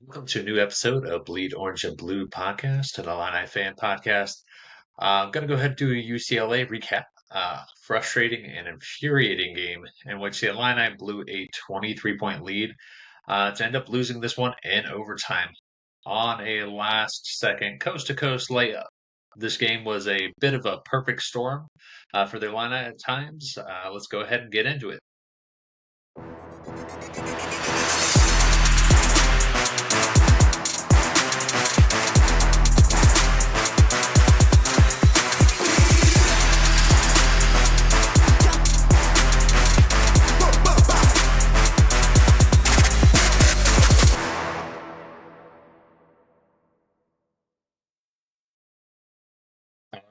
Welcome to a new episode of Bleed Orange and Blue podcast, an Illini fan podcast. I'm going to go ahead and do a UCLA recap. Frustrating and infuriating game in which the Illini blew a 23-point lead to end up losing this one in overtime on a last-second coast-to-coast layup. This game was a bit of a perfect storm for the Illini at times. Let's go ahead and get into it.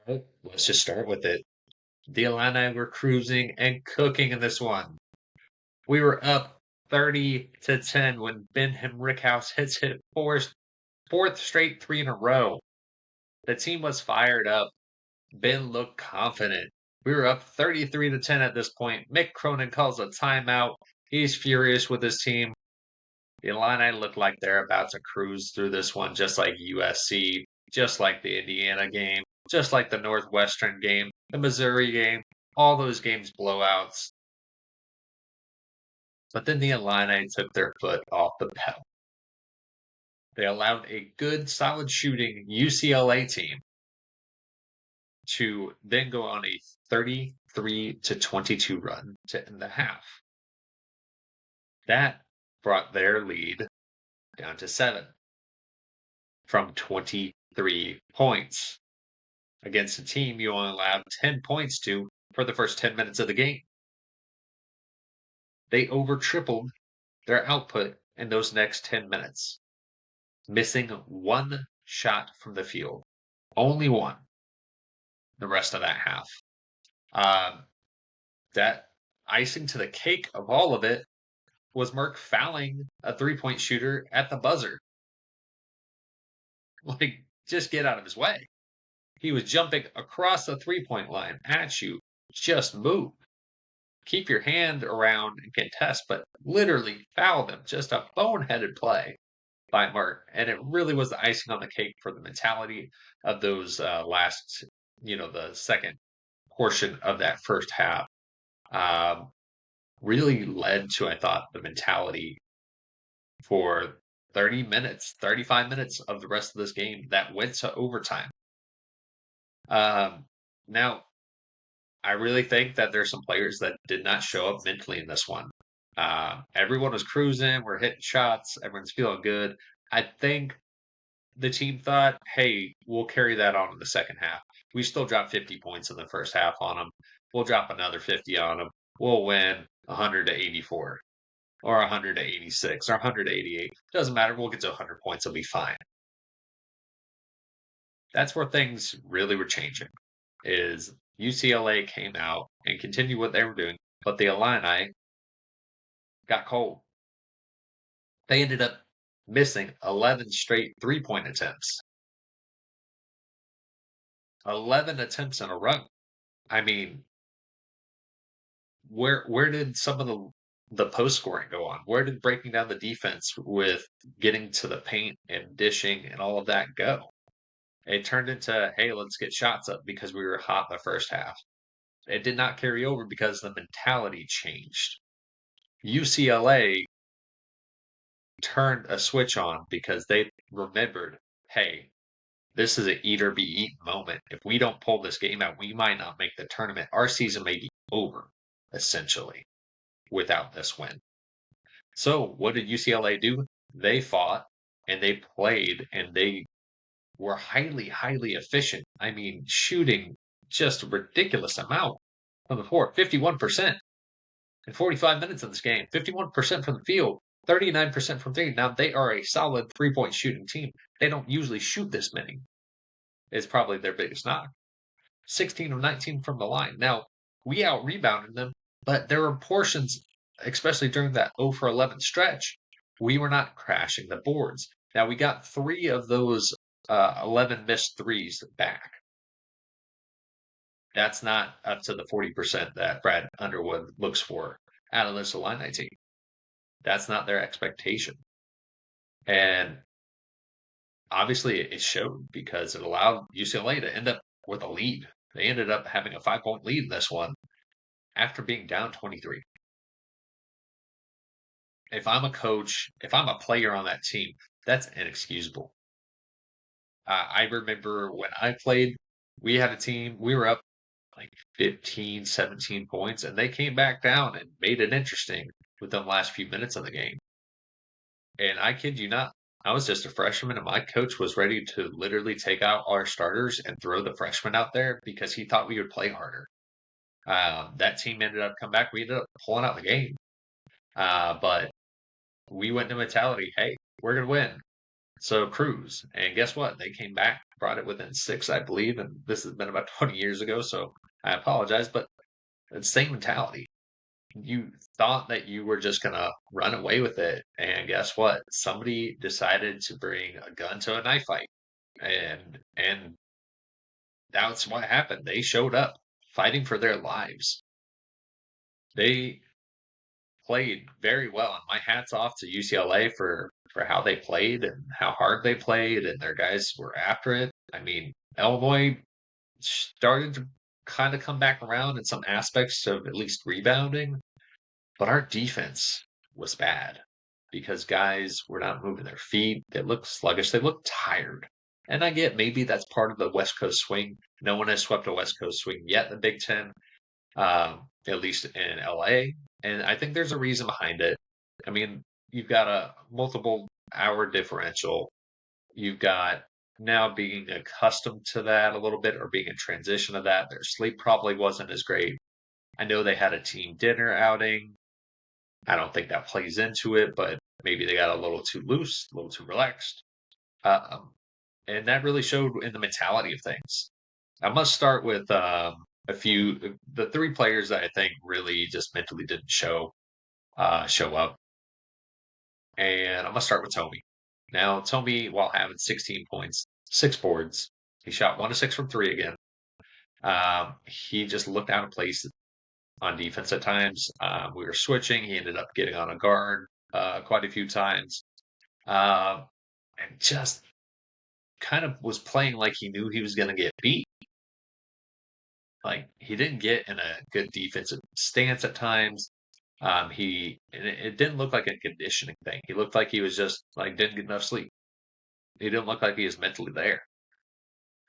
All right, let's just start with it. The Illini were cruising and cooking in this one. We were up 30-10 when Ben Henrichhouse hits it fourth straight three in a row. The team was fired up. Ben looked confident. We were up 33-10 at this point. Mick Cronin calls a timeout. He's furious with his team. The Illini look like they're about to cruise through this one, just like USC, just like the Indiana game, just like the Northwestern game, the Missouri game, all those games blowouts. But then the Illini took their foot off the pedal. They allowed a good, solid shooting UCLA team to then go on a 33-22 run to end the half. That brought their lead down to 7 from 23 points against a team you only allowed 10 points to for the first 10 minutes of the game. They over tripled their output in those next 10 minutes, missing one shot from the field. Only one. The rest of that half. That icing to the cake of all of it was Merck fouling a three-point shooter at the buzzer. Like, just get out of his way. He was jumping across the three-point line at you. Just move. Keep your hand around and contest, but literally foul them. Just a boneheaded play by Merck. And it really was the icing on the cake for the mentality of those the second portion of that first half. Really led to, I thought, the mentality for 35 minutes of the rest of this game that went to overtime. Now, I really think that there's some players that did not show up mentally in this one. Everyone was cruising, we're hitting shots, everyone's feeling good. I think the team thought, hey, we'll carry that on in the second half. We still dropped 50 points in the first half on them. We'll drop another 50 on them. We'll win 100-84 or 100-86 or 100-88. Doesn't matter. We'll get to 100 points. It'll be fine. That's where things really were changing. Is UCLA came out and continued what they were doing, but the Illini got cold. They ended up missing 11 straight three-point attempts. 11 attempts in a row. I mean, where did some of the post scoring go on? Where did breaking down the defense with getting to the paint and dishing and all of that go? It turned into, hey, let's get shots up because we were hot in the first half. It did not carry over because the mentality changed. UCLA turned a switch on because they remembered, hey, this is an eat or be eaten moment. If we don't pull this game out, we might not make the tournament. Our season may be over, essentially, without this win. So what did UCLA do? They fought and they played and they were highly, highly efficient. I mean, shooting just a ridiculous amount from the floor, 51% in 45 minutes of this game, 51% from the field, 39% from three. Now, they are a solid three-point shooting team. They don't usually shoot this many. It's probably their biggest knock. 16 of 19 from the line. Now, we out-rebounded them, but there were portions, especially during that 0 for 11 stretch, we were not crashing the boards. Now, we got 3 of those 11 missed threes back. That's not up to the 40% that Brad Underwood looks for out of this Illini team. That's not their expectation. And obviously, it showed because it allowed UCLA to end up with a lead. They ended up having a 5-point lead in this one after being down 23. If I'm a coach, if I'm a player on that team, that's inexcusable. I remember when I played, we had a team, we were up like 15, 17 points, and they came back down and made it interesting within the last few minutes of the game. And I kid you not, I was just a freshman, and my coach was ready to literally take out our starters and throw the freshmen out there because he thought we would play harder. That team ended up coming back. We ended up pulling out the game. But we went into mentality, hey, we're going to win. So cruise. And guess what? They came back, brought it within 6, I believe. And this has been about 20 years ago. So I apologize, but it's the same mentality. You thought that you were just going to run away with it. And guess what? Somebody decided to bring a gun to a knife fight. And that's what happened. They showed up fighting for their lives. They played very well, and my hat's off to UCLA for how they played and how hard they played, and their guys were after it. I mean, Illinois started to kind of come back around in some aspects of at least rebounding, but our defense was bad because guys were not moving their feet. They looked sluggish. They looked tired. And I get maybe that's part of the West Coast swing. No one has swept a West Coast swing yet in the Big Ten, at least in LA. And I think there's a reason behind it. I mean, you've got a multiple hour differential. You've got now being accustomed to that a little bit or being in transition of that. Their sleep probably wasn't as great. I know they had a team dinner outing. I don't think that plays into it, but maybe they got a little too loose, a little too relaxed. Um, and that really showed in the mentality of things. I must start with the three players that I think really just mentally didn't show up, and I'm gonna start with Tommy. Now, Tommy, while having 16 points, 6 boards, he shot 1 of 6 from three again. He just looked out of place on defense at times. We were switching. He ended up getting on a guard quite a few times, and just kind of was playing like he knew he was going to get beat. Like he didn't get in a good defensive stance at times. It didn't look like a conditioning thing. He looked like he was just like didn't get enough sleep. He didn't look like he was mentally there,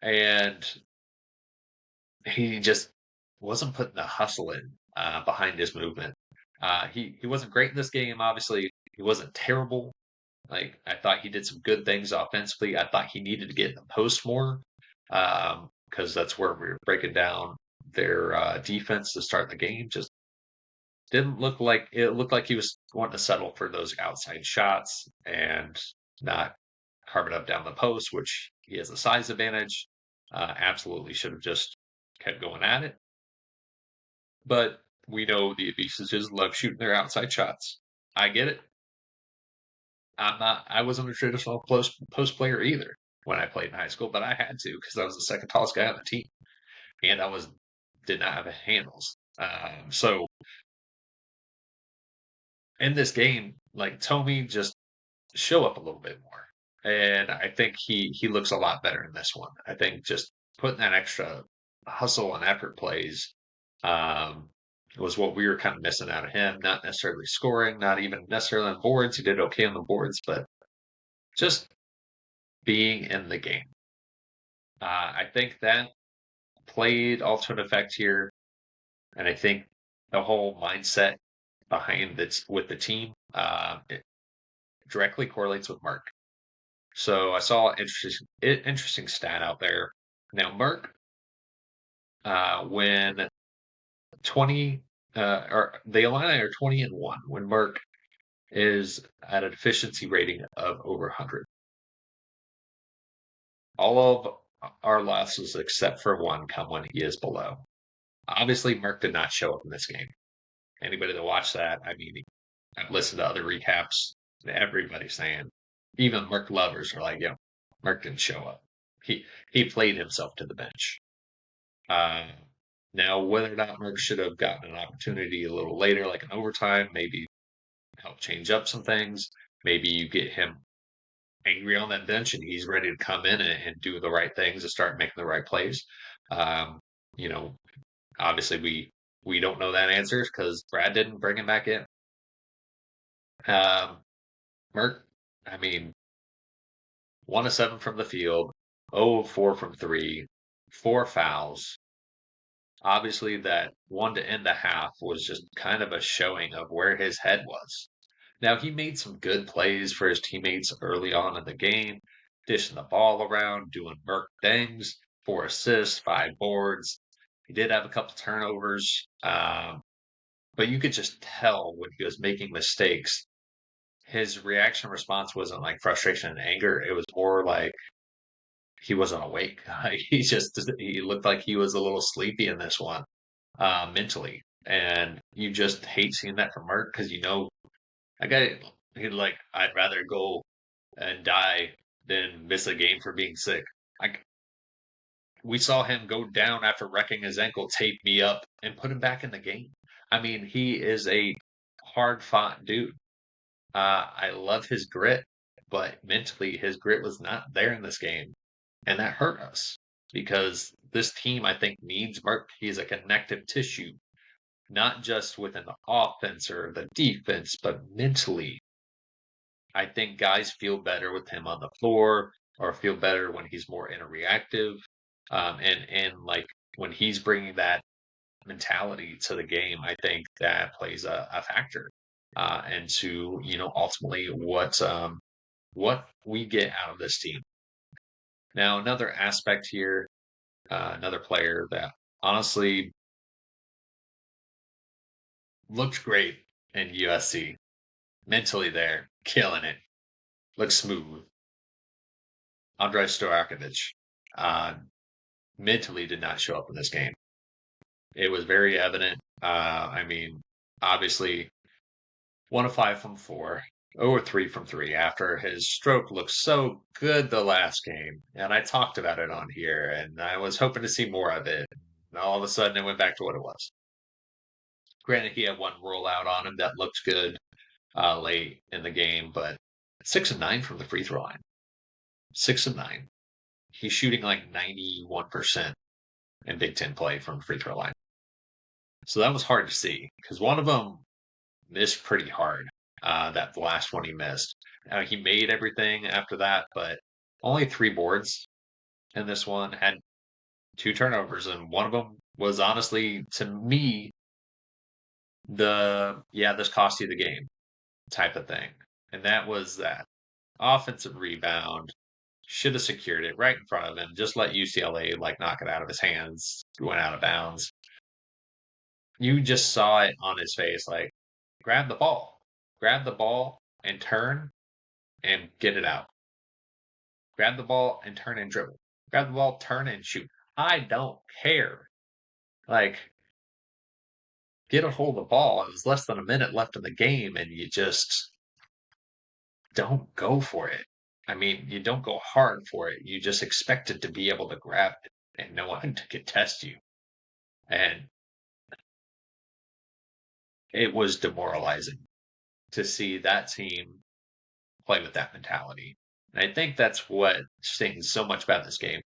and he just wasn't putting the hustle in behind his movement. He wasn't great in this game. Obviously, he wasn't terrible. Like I thought he did some good things offensively. I thought he needed to get in the post more because that's where we were breaking down their defense to start the game. Just didn't look like it looked like he was wanting to settle for those outside shots and not carving up down the post, which he has a size advantage. Absolutely should have just kept going at it. But we know the Abuses love shooting their outside shots. I get it. I wasn't a traditional post player either when I played in high school, but I had to because I was the second tallest guy on the team, and did not have handles. So in this game, like Tommy just show up a little bit more, and I think he looks a lot better in this one. I think just putting that extra hustle and effort plays was what we were kind of missing out of him. Not necessarily scoring, not even necessarily on boards. He did okay on the boards, but just being in the game. I think that played also an effect here, and I think the whole mindset behind this with the team it directly correlates with Mark. So I saw an interesting stat out there. Now Mark, when 20 or the Illini are 20-1 when Mark is at an efficiency rating of over 100. All of our losses except for one come when he is below. Obviously, Merck did not show up in this game. Anybody that watched that, I mean, I've listened to other recaps. Everybody's saying, even Merck lovers are like, "Yo, Merck didn't show up. He played himself to the bench." Uh, Now, whether or not Merck should have gotten an opportunity a little later, like an overtime, maybe help change up some things. Maybe you get him angry on that bench and he's ready to come in and do the right things and start making the right plays. Um, you know, obviously we don't know that answer because Brad didn't bring him back in. Um, Merck, I mean, 1 of 7 from the field, 0 of 4 from three, 4 fouls. Obviously, that one to end the half was just kind of a showing of where his head was. Now, he made some good plays for his teammates early on in the game, dishing the ball around, doing Merc things, 4 assists, 5 boards. He did have a couple turnovers, but you could just tell when he was making mistakes, his reaction response wasn't like frustration and anger. It was more like he wasn't awake. He looked like he was a little sleepy in this one, mentally. And you just hate seeing that from Merc because I got he like I'd rather go and die than miss a game for being sick. I we saw him go down after wrecking his ankle, tape me up, and put him back in the game. I mean, he is a hard fought dude. I love his grit, but mentally his grit was not there in this game, and that hurt us because this team I think needs Mark. He's a connective tissue, not just within the offense or the defense, but mentally. I think guys feel better with him on the floor or feel better when he's more interreactive. And like when he's bringing that mentality to the game, I think that plays a factor into, ultimately what we get out of this team. Now, another aspect here, another player that honestly looked great in USC, mentally there, killing it, looks smooth. Andrei Stojakovic mentally did not show up in this game. It was very evident. I mean, obviously, 1 of 5 from 4, 0 of 3 from 3 after his stroke looked so good the last game. And I talked about it on here, and I was hoping to see more of it. And all of a sudden, it went back to what it was. Granted, he had one rollout on him that looked good late in the game, but 6 of 9 from the free throw line. 6 of 9. He's shooting like 91% in Big Ten play from free throw line. So that was hard to see because one of them missed pretty hard. That last one he missed. He made everything after that, but only 3 boards in this one. Had 2 turnovers, and one of them was honestly, to me, this cost you the game type of thing. And that was that offensive rebound. Should have secured it right in front of him. Just let UCLA like knock it out of his hands. Went out of bounds. You just saw it on his face, like grab the ball and turn and get it out. Grab the ball and turn and dribble. Grab the ball, turn and shoot. I don't care. Like, get a hold of the ball. It was less than a minute left in the game, and you just don't go for it. I mean, you don't go hard for it. You just expect it to be able to grab it and no one to contest you. And it was demoralizing to see that team play with that mentality. And I think that's what stings so much about this game.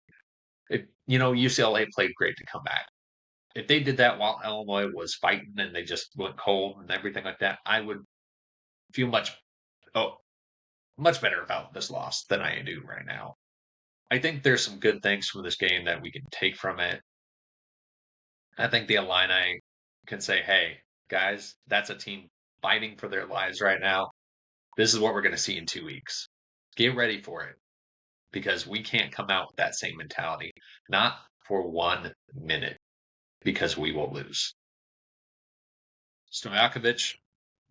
UCLA played great to come back. If they did that while Illinois was fighting and they just went cold and everything like that, I would feel much better about this loss than I do right now. I think there's some good things from this game that we can take from it. I think the Illini can say, hey, guys, that's a team fighting for their lives right now. This is what we're going to see in 2 weeks. Get ready for it because we can't come out with that same mentality. Not for 1 minute because we will lose. Stojakovic,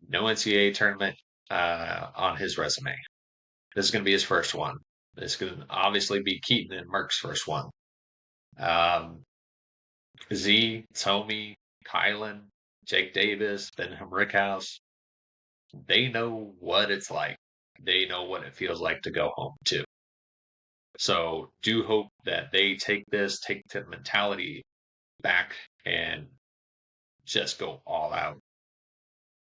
no NCAA tournament on his resume. This is going to be his first one. This is going to obviously be Keaton and Merck's first one. Z, Tommy, Kylan, Jake Davis, Benham Rickhouse, they know what it's like. They know what it feels like to go home too. So do hope that they take the mentality back and just go all out.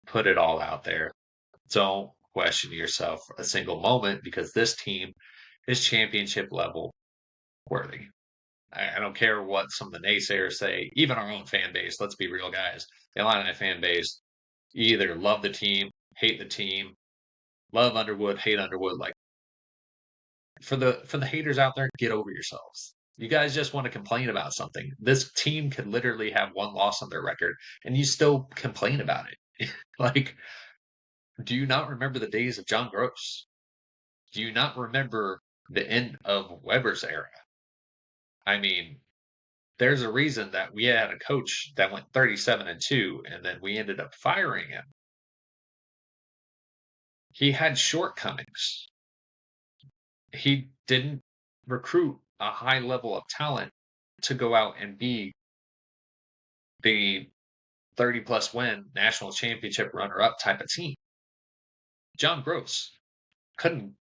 Put it all out there. Don't question yourself a single moment because this team is championship level worthy. I don't care what some of the naysayers say, even our own fan base. Let's be real, guys. The Illini fan base, you either love the team, hate the team, love Underwood, hate Underwood. Like for the haters out there, get over yourselves. You guys just want to complain about something. This team could literally have one loss on their record, and you still complain about it. Like, do you not remember the days of John Gross? Do you not remember the end of Weber's era? I mean, there's a reason that we had a coach that went 37-2, and then we ended up firing him. He had shortcomings. He didn't recruit a high level of talent to go out and be the 30 plus win national championship runner up type of team. John Gross couldn't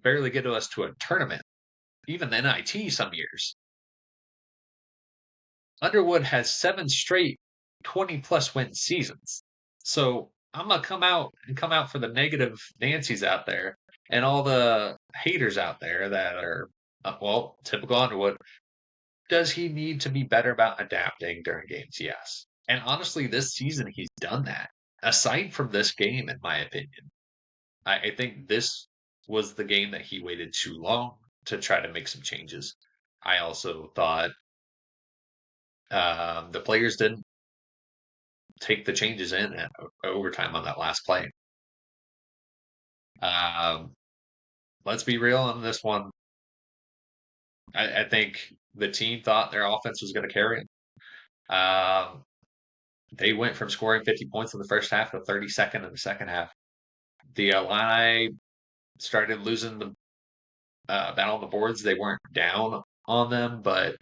barely get to us to a tournament, even the NIT some years. Underwood has 7 straight 20 plus win seasons. So I'm gonna come out for the negative Nancy's out there and all the haters out there that are typical Underwood. Does he need to be better about adapting during games? Yes. And honestly, this season he's done that. Aside from this game, in my opinion, I think this was the game that he waited too long to try to make some changes. I also thought the players didn't take the changes in at overtime on that last play. Um, let's be real on this one. I think the team thought their offense was going to carry it. They went from scoring 50 points in the first half to 32nd in the second half. The Illini started losing the battle on the boards. They weren't down on them, but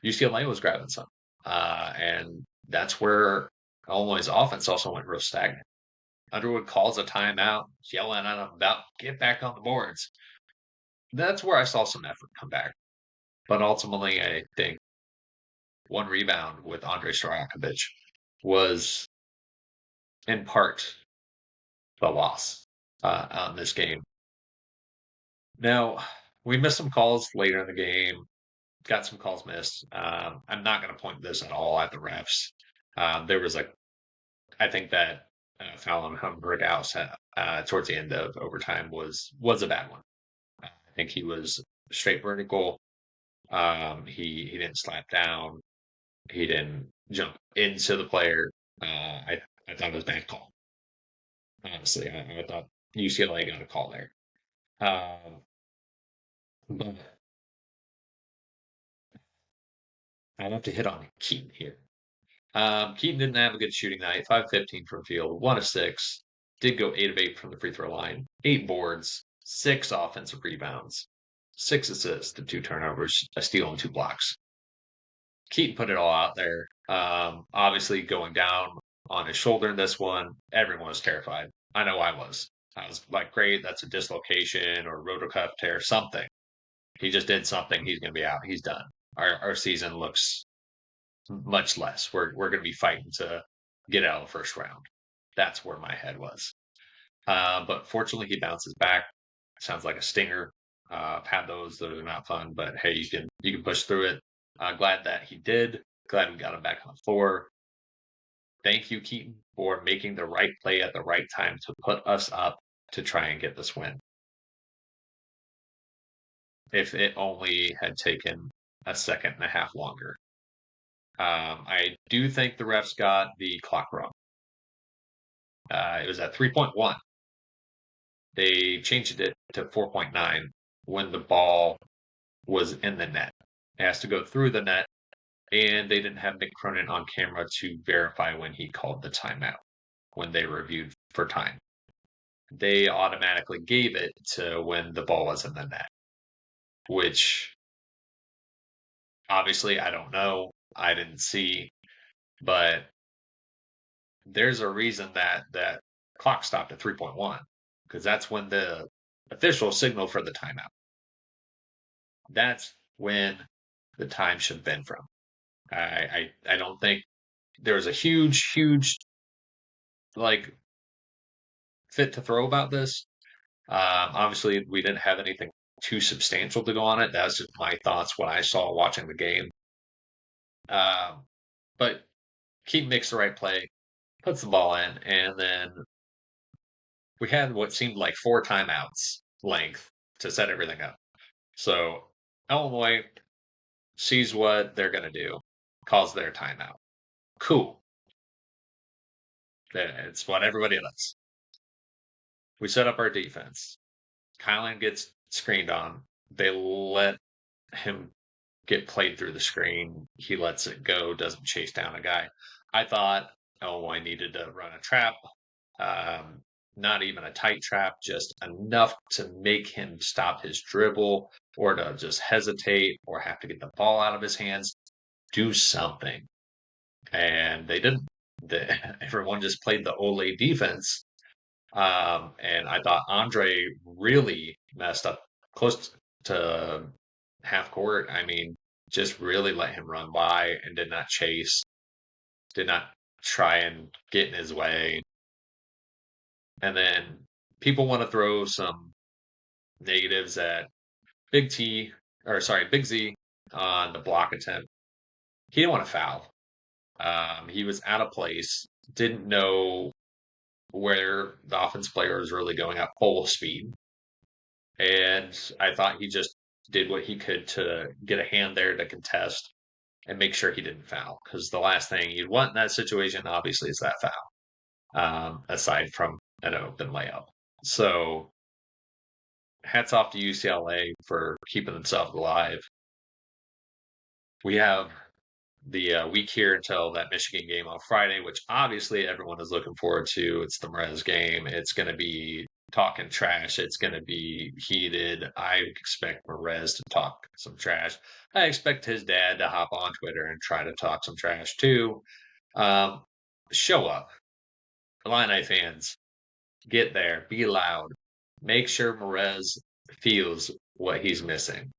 UCLA was grabbing some. And that's where Illinois' offense also went real stagnant. Underwood calls a timeout, yelling at him about get back on the boards. That's where I saw some effort come back. But ultimately, I think one rebound with Andrei Stojakovic was in part the loss on this game. Now, we missed some calls later in the game, got some calls missed. I'm not going to point this at all at the refs. There was I think that foul on Humbert House towards the end of overtime was a bad one. I think he was straight vertical. He didn't slap down. He didn't jump into the player. I thought it was a bad call. Honestly, I thought UCLA got a call there. But I'd have to hit on Keaton here. Keaton didn't have a good shooting night. 5-15 from field, 1 of 6. Did go 8 of 8 from the free throw line. 8 boards, 6 offensive rebounds, 6 assists to 2 turnovers, a steal and 2 blocks. Keaton put it all out there. Obviously, going down on his shoulder in this one, everyone was terrified. I know I was. I was like, great, that's a dislocation or rotocuff tear, something. He just did something. He's going to be out. He's done. Our season looks much less. We're going to be fighting to get out of the first round. That's where my head was. But fortunately, he bounces back. Sounds like a stinger. Had those are not fun, but hey, you can push through it. Glad that he did. Glad we got him back on the floor. Thank you, Keaton, for making the right play at the right time to put us up to try and get this win. If it only had taken a second and a half longer. I do think the refs got the clock wrong. It was at 3.1. They changed it to 4.9 when the ball was in the net. It has to go through the net, and they didn't have Nick Cronin on camera to verify when he called the timeout when they reviewed for time. They automatically gave it to when the ball was in the net, which obviously I don't know. I didn't see, but there's a reason that clock stopped at 3.1 because that's when the official signal for the timeout. That's when the time should have been from. I don't think there was a huge fit to throw about this. Obviously, we didn't have anything too substantial to go on it. That's just my thoughts, what I saw watching the game. But Keaton makes the right play, puts the ball in, and then we had what seemed like 4 timeouts length to set everything up. So Illinois sees what they're going to do, calls their timeout. Cool. It's what everybody does. We set up our defense. Kylan gets screened on. They let him get played through the screen. He lets it go, doesn't chase down a guy. I thought Illinois needed to run a trap. Not even a tight trap, just enough to make him stop his dribble or to just hesitate or have to get the ball out of his hands. Do something. And they didn't. Everyone just played the Ole defense. And I thought Andre really messed up close to half court. I mean, just really let him run by and did not chase, did not try and get in his way. And then people want to throw some negatives at Big Z on the block attempt. He didn't want to foul. He was out of place, didn't know where the offense player was really going at full speed. And I thought he just did what he could to get a hand there to contest and make sure he didn't foul. Because the last thing you'd want in that situation, obviously, is that foul, aside from an open layup. So hats off to UCLA for keeping themselves alive. We have the week here until that Michigan game on Friday, which obviously everyone is looking forward to. It's the Mrez game. It's going to be talking trash. It's going to be heated. I expect Mrez to talk some trash. I expect his dad to hop on Twitter and try to talk some trash too. Show up. Illini fans, get there. Be loud. Make sure Mrez feels what he's missing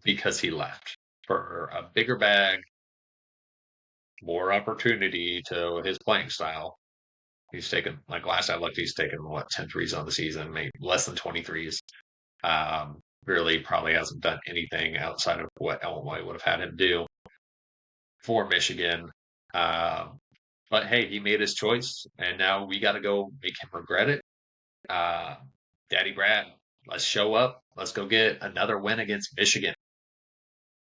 because he left for a bigger bag, more opportunity to his playing style. He's taken, like last I looked, he's taken, 10 threes on the season, maybe less than 20 threes. Really probably hasn't done anything outside of what Illinois would have had him do for Michigan. But hey, he made his choice, and now we got to go make him regret it. Daddy Brad, let's show up. Let's go get another win against Michigan.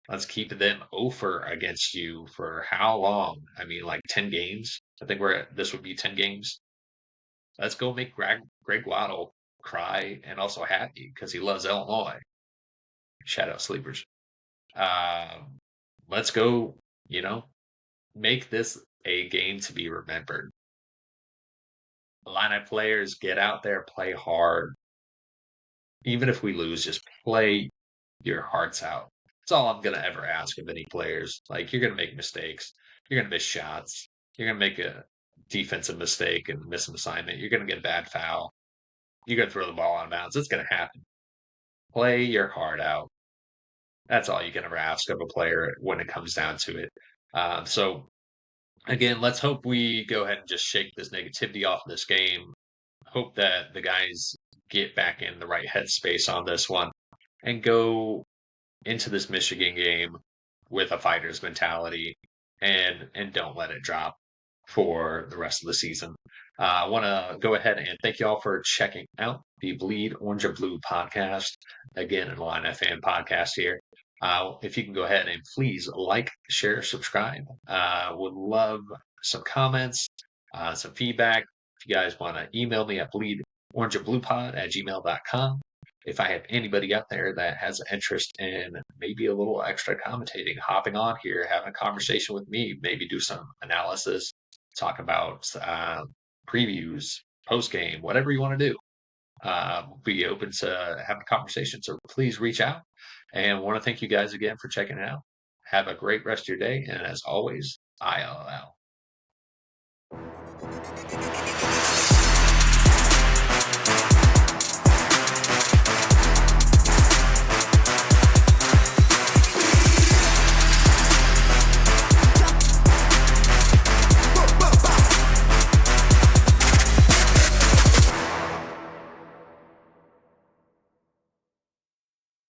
Let's keep them over against you for how long? I mean, like 10 games. I think this would be 10 games. Let's go make Greg Waddle cry and also happy because he loves Illinois. Shout out sleepers. Let's go, make this a game to be remembered. Illini players, get out there, play hard. Even if we lose, just play your hearts out. That's all I'm going to ever ask of any players. Like, you're going to make mistakes. You're going to miss shots. You're going to make a defensive mistake and miss an assignment. You're going to get a bad foul. You're going to throw the ball out of bounds. It's going to happen. Play your heart out. That's all you can ever ask of a player when it comes down to it. So, again, let's hope we go ahead and just shake this negativity off this game. Hope that the guys get back in the right headspace on this one and go into this Michigan game with a fighter's mentality and don't let it drop for the rest of the season. I want to go ahead and thank you all for checking out the Bleed Orange or Blue podcast. Again, an Illini fan podcast here. If you can go ahead and please like, share, subscribe. Would love some comments, some feedback. If you guys want to email me at bleedorangeandbluepod@gmail.com. If I have anybody out there that has an interest in maybe a little extra commentating, hopping on here, having a conversation with me, maybe do some analysis, talk about previews, post game, whatever you want to do. Be open to having a conversation. So please reach out. And want to thank you guys again for checking it out. Have a great rest of your day. And as always, ILL.